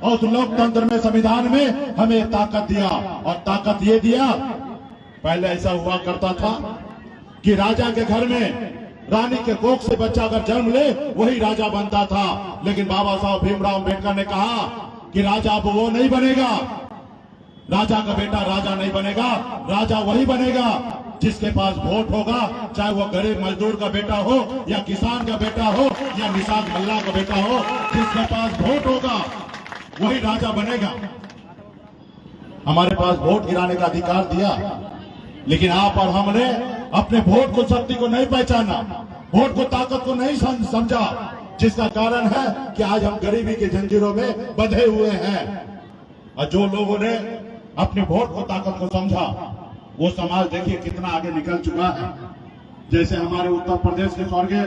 और उस लोकतंत्र में, संविधान में हमें ताकत दिया। और ताकत ये दिया, पहले ऐसा हुआ करता था कि राजा के घर में रानी के कोख से बच्चा अगर जन्म ले वही राजा बनता था। लेकिन बाबा साहब भीमराव अम्बेडकर ने कहा कि राजा अब वो नहीं बनेगा, राजा का बेटा राजा नहीं बनेगा, राजा वही बनेगा जिसके पास वोट होगा, चाहे वो गरीब मजदूर का बेटा हो या किसान का बेटा हो या निषाद मल्ला का बेटा हो, जिसके पास वोट होगा वही राजा बनेगा। हमारे पास वोट गिराने का अधिकार दिया, लेकिन आप और हमने अपने वोट को, शक्ति को नहीं पहचाना, वोट को, ताकत को नहीं समझा, जिसका कारण है कि आज हम गरीबी के जंजीरों में बंधे हुए हैं। और जो लोगों ने अपने वोट को, ताकत को समझा, वो समाज देखिए कितना आगे निकल चुका है। जैसे हमारे उत्तर प्रदेश के स्वर्गीय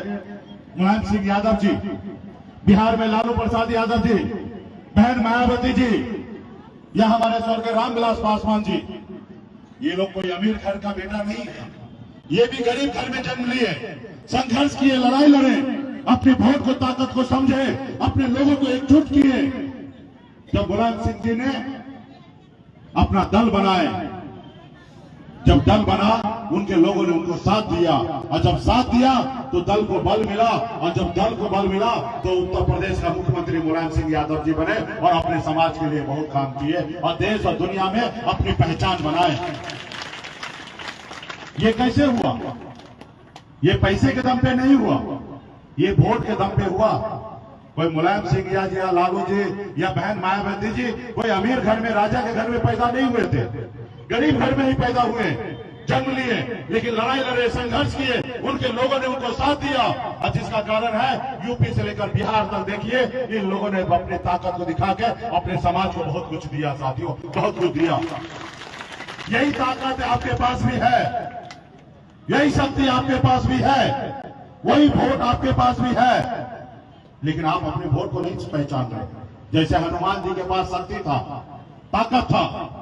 मुलायम सिंह यादव जी, बिहार में लालू प्रसाद यादव जी, बहन मायावती जी, या हमारे स्वर्गीय रामविलास पासवान जी, ये लोग कोई अमीर घर का बेटा नहीं है, ये भी गरीब घर में जन्म लिए, संघर्ष किए, लड़ाई लड़े, अपने वोट को, ताकत को समझे, अपने लोगों को एकजुट किए। जब मुलायम सिंह जी ने अपना दल बनाए, जब दल बना, उनके लोगों ने उनको साथ दिया, और जब साथ दिया तो दल को बल मिला, और जब दल को बल मिला तो उत्तर प्रदेश का मुख्यमंत्री मुलायम सिंह यादव जी बने और अपने समाज के लिए बहुत काम किए और देश और दुनिया में अपनी पहचान बनाए। ये कैसे हुआ? ये पैसे के दम पे नहीं हुआ, ये वोट के दम पे हुआ। कोई मुलायम सिंह या लालू जी या बहन मायावती जी कोई अमीर घर में, राजा के घर में पैदा नहीं हुए थे, गरीब घर में ही पैदा हुए, जन्म लिए, लेकिन लड़ाई लड़े, संघर्ष किए, उनके लोगों ने उनको साथ दिया। और जिसका कारण है यूपी से लेकर बिहार तक देखिए, इन लोगों ने अपनी ताकत को दिखा के अपने समाज को बहुत कुछ दिया। साथियों, बहुत कुछ दिया। यही ताकत आपके पास भी है, यही शक्ति आपके पास भी है, वही वोट आपके पास भी है, लेकिन आप अपने वोट को नहीं पहचान रहे। जैसे हनुमान जी के पास शक्ति था, ताकत था,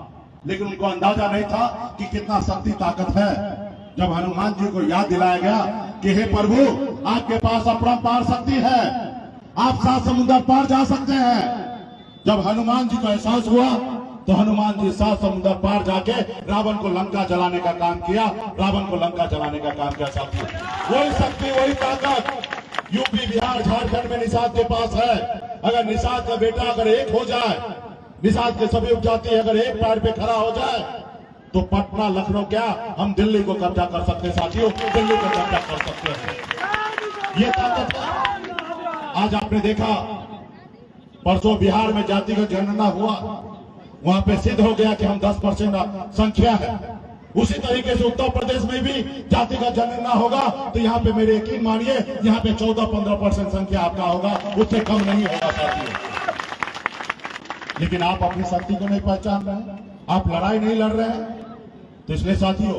लेकिन उनको अंदाजा नहीं था कि कितना शक्ति, ताकत है। जब हनुमान जी को याद दिलाया गया कि हे प्रभु, आपके पास अपरंपार शक्ति है, आप 7 समुद्र पार जा सकते हैं। जब हनुमान जी को एहसास हुआ तो हनुमान जी 7 समुद्र पार जाके रावण को लंका जलाने का काम किया, रावण को लंका जलाने का काम किया। साथियों, वही शक्ति, वही ताकत यूपी, बिहार, झारखंड में निषाद के पास है। अगर निषाद का बेटा अगर एक हो जाए, निषाद के सभी उपजाति अगर एक पैर पे खड़ा हो जाए, तो पटना, लखनऊ, क्या हम दिल्ली को कब्जा कर सकते हैं। साथियों, दिल्ली को कब्जा कर सकते हैं, ये ताकत है। आज आपने देखा, परसों बिहार में जातिगत जनगणना हुआ, वहां पे सिद्ध हो गया कि हम 10% संख्या है। उसी तरीके से उत्तर प्रदेश में भी जातिगत जनगणना होगा तो यहाँ पे मेरे यकीन मानिए, यहाँ पे 14-15% संख्या आपका होगा, उससे कम नहीं होगा। साथियों, लेकिन आप अपनी शक्ति को नहीं पहचान रहे हैं, आप लड़ाई नहीं लड़ रहे हैं। तो इसलिए साथियों,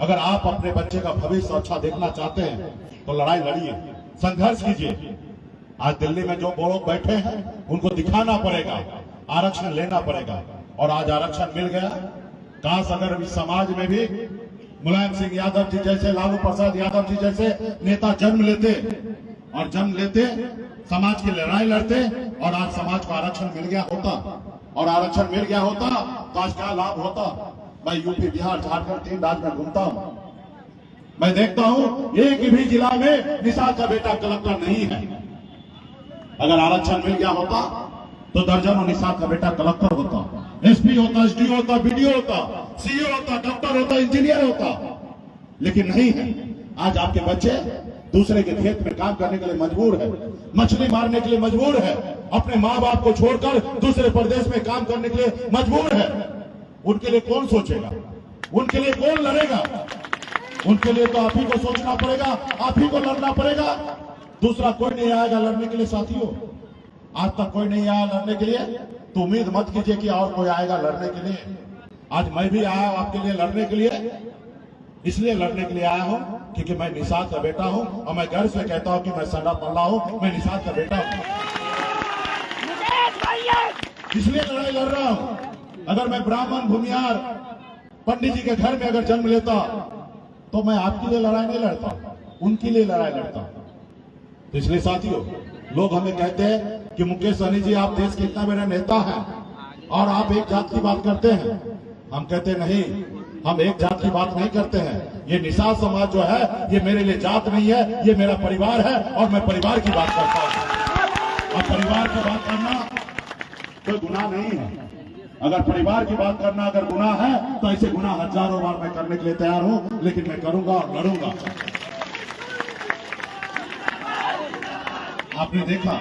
अगर आप अपने बच्चे का भविष्य अच्छा देखना चाहते हैं तो लड़ाई लड़िए, संघर्ष कीजिए। आज दिल्ली में जो लोग बैठे हैं उनको दिखाना पड़ेगा, आरक्षण लेना पड़ेगा, और आज आरक्षण मिल गया। काश अगर इस समाज में भी मुलायम सिंह यादव जी जैसे, लालू प्रसाद यादव जी जैसे नेता जन्म लेते, और जन्म लेते, समाज की लड़ाई लड़ते, और आज समाज को आरक्षण मिल गया होता, और आरक्षण मिल गया होता तो आज क्या लाभ होता। मैं यूपी, बिहार, झारखंड 3 राज्य में घूमता हूं, मैं देखता हूं एक भी जिला में निषाद का बेटा कलेक्टर नहीं है। अगर आरक्षण मिल गया होता तो दर्जनों निषाद का बेटा कलेक्टर होता, एसपी होता, एसडीओ होता, बीडीओ होता, सीओ होता, डॉक्टर होता, इंजीनियर होता, लेकिन नहीं है। आज आपके बच्चे दूसरे के खेत में काम करने के लिए मजबूर है, मछली मारने के लिए मजबूर है, अपने माँ बाप को छोड़कर दूसरे प्रदेश में काम करने के लिए मजबूर है। उनके लिए कौन सोचेगा, उनके लिए कौन लड़ेगा? उनके लिए तो आप ही को सोचना पड़ेगा, आप ही को लड़ना पड़ेगा, दूसरा कोई नहीं आएगा लड़ने के लिए। साथियों, आज तक कोई नहीं आया लड़ने के लिए, तो उम्मीद मत कीजिए कि और कोई आएगा लड़ने के लिए। आज मैं भी आया हूं आपके लिए लड़ने के लिए, इसलिए लड़ने के लिए आया हूं क्योंकि मैं निषाद का बेटा हूं, और मैं गर्व से कहता हूं कि मैं सदा पल्ला हूं, मैं निषाद का बेटा हूं, इसलिए लड़ाई लड़ रहा हूं। अगर मैं ब्राह्मण, भूमिहार, पंडित जी के घर में अगर जन्म लेता तो मैं आपके लिए लड़ाई नहीं लड़ता, उनके लिए लड़ाई लड़ता। तो इसलिए साथियों, लोग हमें कहते हैं कि मुकेश सहनी जी आप देश के इतना बड़े नेता हैं और आप एक जात की बात करते हैं। हम कहते नहीं, हम एक जात की बात नहीं करते हैं। ये निषाद समाज जो है ये मेरे लिए जात नहीं है, ये मेरा परिवार है और मैं परिवार की बात करता हूं। और परिवार की बात करना कोई गुनाह नहीं है। अगर परिवार की बात करना अगर गुनाह है तो ऐसे गुनाह हजारों बार मैं करने के लिए तैयार हूं, लेकिन मैं करूंगा और लड़ूंगा। आपने देखा